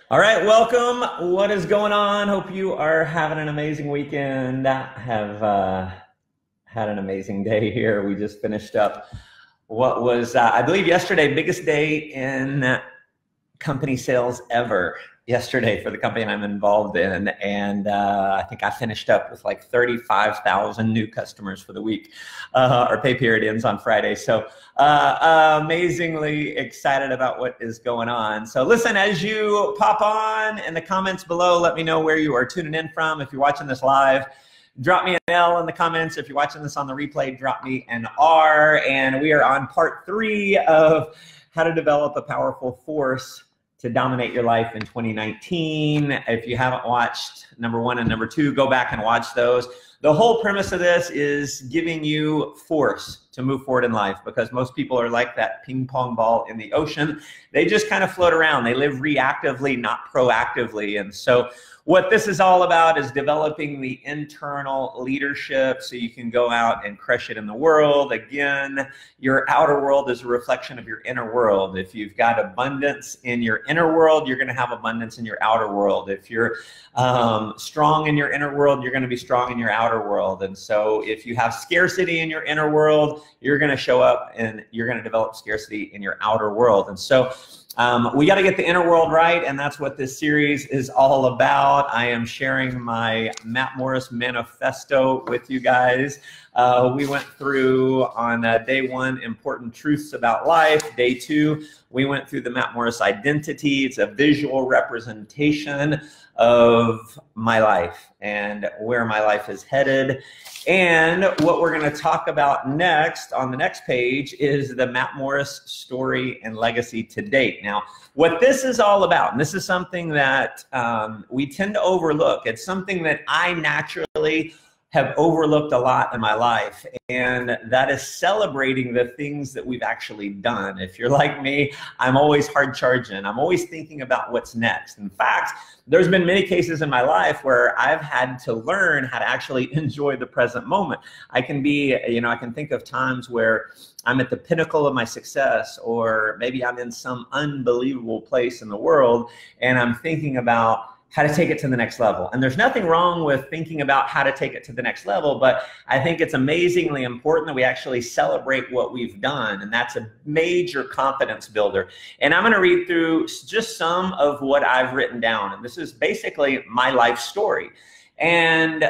All right, welcome. What is going on? Hope you are having an amazing weekend. Have had an amazing day here. We just finished up what was, I believe, yesterday, biggest day in company sales ever. Yesterday for the company I'm involved in, and I think I finished up with like 35,000 new customers for the week. Our pay period ends on Friday, so amazingly excited about what is going on. So listen, as you pop on in the comments below, let me know where you are tuning in from. If you're watching this live, drop me an L in the comments. If you're watching this on the replay, drop me an R. And we are on part 3 of how to develop a powerful force to dominate your life in 2019. If you haven't watched number 1 and number 2, go back and watch those. The whole premise of this is giving you force to move forward in life, because most people are like that ping pong ball in the ocean. They just kind of float around. They live reactively, not proactively. And so what this is all about is developing the internal leadership so you can go out and crush it in the world. Again, your outer world is a reflection of your inner world. If you've got abundance in your inner world, you're going to have abundance in your outer world. If you're strong in your inner world, you're going to be strong in your outer world. And so if you have scarcity in your inner world, you're going to show up and you're going to develop scarcity in your outer world. And so we got to get the inner world right, and that's what this series is all about. I am sharing my Matt Morris manifesto with you guys. We went through on day 1, important truths about life. Day 2, we went through the Matt Morris identity. It's a visual representation of my life and where my life is headed. And what we're going to talk about next on the next page is the Matt Morris story and legacy to date. Now, what this is all about, and this is something that we tend to overlook. It's something that I naturally have overlooked a lot in my life, and that is celebrating the things that we've actually done. If you're like me, I'm always hard charging. I'm always thinking about what's next. In fact, there's been many cases in my life where I've had to learn how to actually enjoy the present moment. I can be, I can think of times where I'm at the pinnacle of my success, or maybe I'm in some unbelievable place in the world, and I'm thinking about how to take it to the next level. And there's nothing wrong with thinking about how to take it to the next level, but I think it's amazingly important that we actually celebrate what we've done, and that's a major confidence builder. And I'm gonna read through just some of what I've written down, and this is basically my life story. And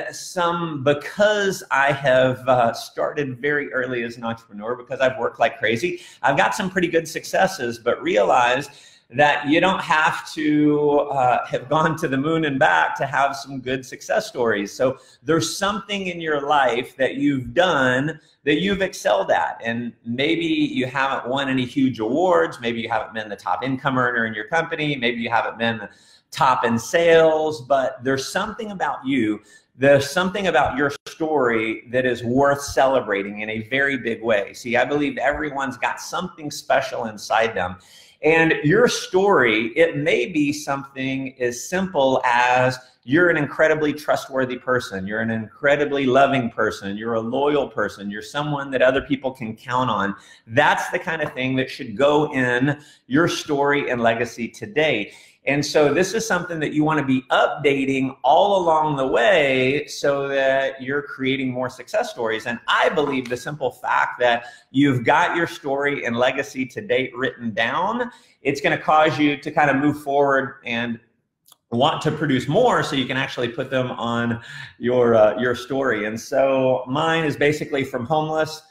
because I have started very early as an entrepreneur, because I've worked like crazy, I've got some pretty good successes, but realize that you don't have to have gone to the moon and back to have some good success stories. So there's something in your life that you've done that you've excelled at. And maybe you haven't won any huge awards. Maybe you haven't been the top income earner in your company. Maybe you haven't been the top in sales, but there's something about you. There's something about your story that is worth celebrating in a very big way. See, I believe everyone's got something special inside them. And your story, it may be something as simple as you're an incredibly trustworthy person. You're an incredibly loving person. You're a loyal person. You're someone that other people can count on. That's the kind of thing that should go in your story and legacy today. And so this is something that you want to be updating all along the way so that you're creating more success stories. And I believe the simple fact that you've got your story and legacy to date written down, it's going to cause you to kind of move forward and want to produce more so you can actually put them on your story. And so mine is basically from homeless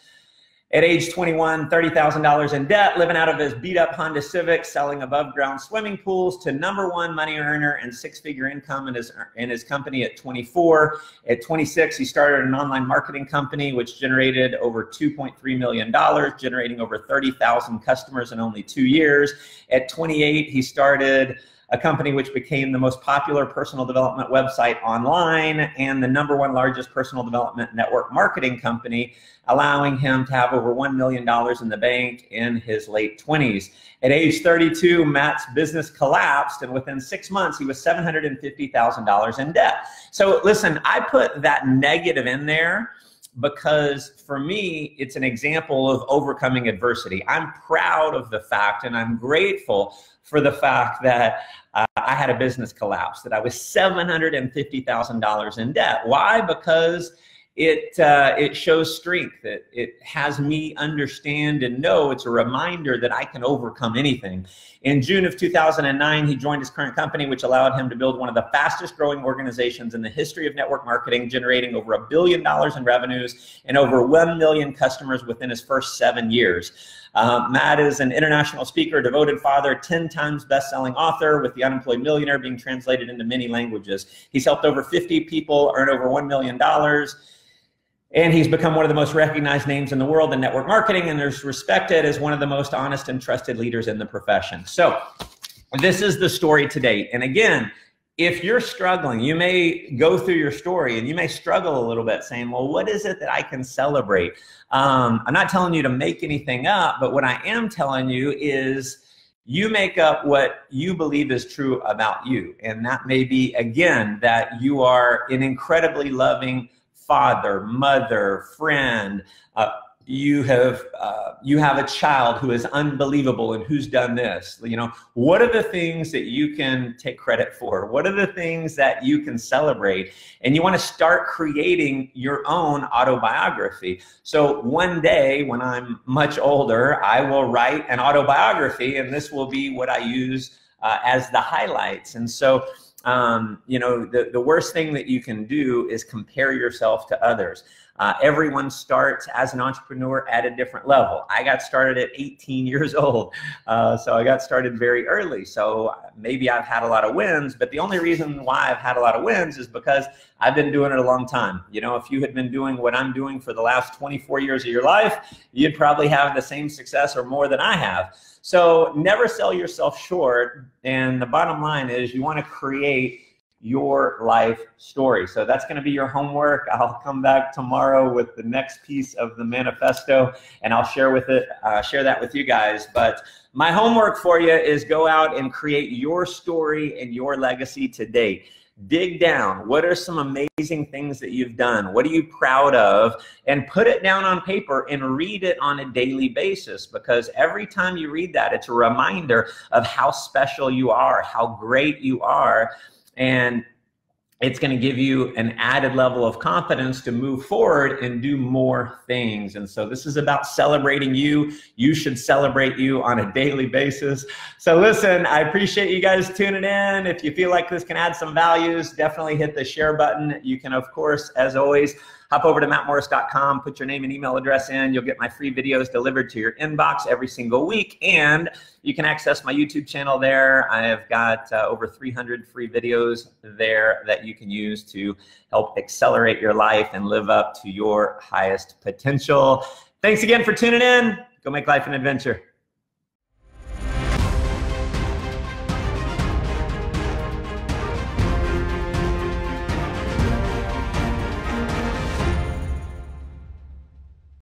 at age 21, $30,000 in debt, living out of his beat-up Honda Civic, selling above-ground swimming pools, to #1 money earner and 6-figure income in his company at 24. At 26, he started an online marketing company which generated over $2.3 million, generating over 30,000 customers in only 2 years. At 28, he started a company which became the most popular personal development website online and the #1 largest personal development network marketing company, allowing him to have over $1 million in the bank in his late 20s. At age 32, Matt's business collapsed, and within 6 months, he was $750,000 in debt. So listen, I put that negative in there because for me, it's an example of overcoming adversity. I'm proud of the fact, and I'm grateful for the fact that I had a business collapse, that I was $750,000 in debt. Why? Because it shows strength. It has me understand and know. It's a reminder that I can overcome anything. In June of 2009, he joined his current company, which allowed him to build one of the fastest growing organizations in the history of network marketing, generating over $1 billion in revenues and over 1 million customers within his first 7 years. Matt is an international speaker, devoted father, 10 times best-selling author, with The Unemployed Millionaire being translated into many languages. He's helped over 50 people earn over $1 million. And he's become one of the most recognized names in the world in network marketing, and is respected as one of the most honest and trusted leaders in the profession. So this is the story to date. And again, if you're struggling, you may go through your story and you may struggle a little bit saying, well, what is it that I can celebrate? I'm not telling you to make anything up, but what I am telling you is you make up what you believe is true about you. And that may be, again, that you are an incredibly loving father, mother, friend. You have a child who is unbelievable and who's done this. You know, what are the things that you can take credit for? What are the things that you can celebrate? And you want to start creating your own autobiography. So one day when I'm much older, I will write an autobiography, and this will be what I use as the highlights. And so you know, the worst thing that you can do is compare yourself to others. Everyone starts as an entrepreneur at a different level. I got started at 18 years old, so I got started very early. So maybe I've had a lot of wins, but the only reason why I've had a lot of wins is because I've been doing it a long time. You know, if you had been doing what I'm doing for the last 24 years of your life, you'd probably have the same success or more than I have. So never sell yourself short. And the bottom line is you want to create your life story. So that's going to be your homework. I'll come back tomorrow with the next piece of the manifesto, and I'll share that with you guys. But my homework for you is go out and create your story and your legacy today. Dig down. What are some amazing things that you've done? What are you proud of? And put it down on paper and read it on a daily basis, because every time you read that, it's a reminder of how special you are, how great you are. And it's going to give you an added level of confidence to move forward and do more things. And so this is about celebrating you. You should celebrate you on a daily basis. So listen, I appreciate you guys tuning in. If you feel like this can add some values, definitely hit the share button. You can, of course, as always, hop over to mattmorris.com, put your name and email address in. You'll get my free videos delivered to your inbox every single week. And you can access my YouTube channel there. I have got over 300 free videos there that you can use to help accelerate your life and live up to your highest potential. Thanks again for tuning in. Go make life an adventure.